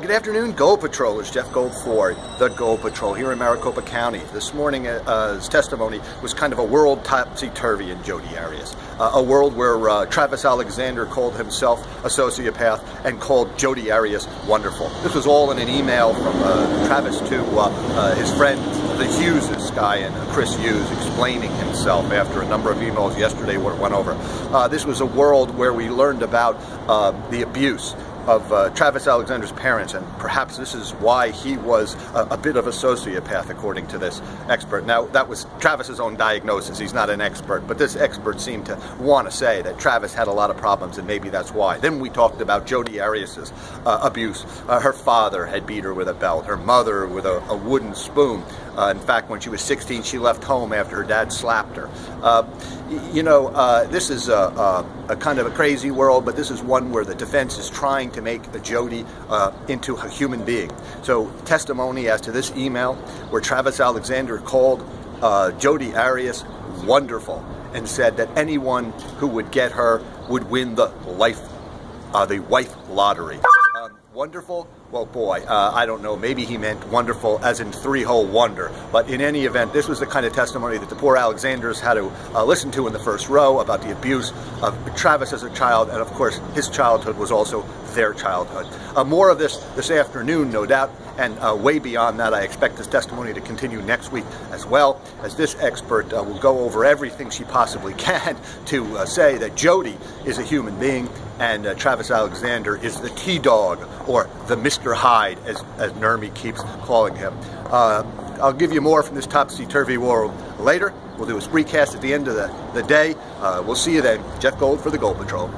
Good afternoon, Gold Patrollers. Jeff Gold for the Gold Patrol here in Maricopa County. This morning's testimony was kind of a world topsy-turvy in Jodi Arias. A world where Travis Alexander called himself a sociopath and called Jodi Arias wonderful. This was all in an email from Travis to his friend, the Hughes guy, and Chris Hughes, explaining himself after a number of emails yesterday what it went over. This was a world where we learned about the abuse of Travis Alexander's parents, and perhaps this is why he was a bit of a sociopath, according to this expert. Now, that was Travis's own diagnosis. He's not an expert, but this expert seemed to want to say that Travis had a lot of problems, and maybe that's why. Then we talked about Jodi Arias's abuse. Her father had beat her with a belt, her mother with a wooden spoon. In fact, when she was 16, she left home after her dad slapped her. This is a kind of a crazy world, but this is one where the defense is trying to make Jodi into a human being. So, testimony as to this email where Travis Alexander called Jodi Arias wonderful and said that anyone who would get her would win the wife lottery. Wonderful? Well, boy, I don't know. Maybe he meant wonderful as in three-hole wonder. But in any event, this was the kind of testimony that the poor Alexanders had to listen to in the first row about the abuse of Travis as a child, and of course, his childhood was also their childhood. More of this afternoon, no doubt, and way beyond that. I expect this testimony to continue next week as well, as this expert will go over everything she possibly can to say that Jodi is a human being and Travis Alexander is the T-Dog, or the Mr. Hyde, as Nermi keeps calling him. I'll give you more from this topsy-turvy world later. We'll do a spreecast at the end of the day. We'll see you then. Jeff Gold for the Gold Patrol.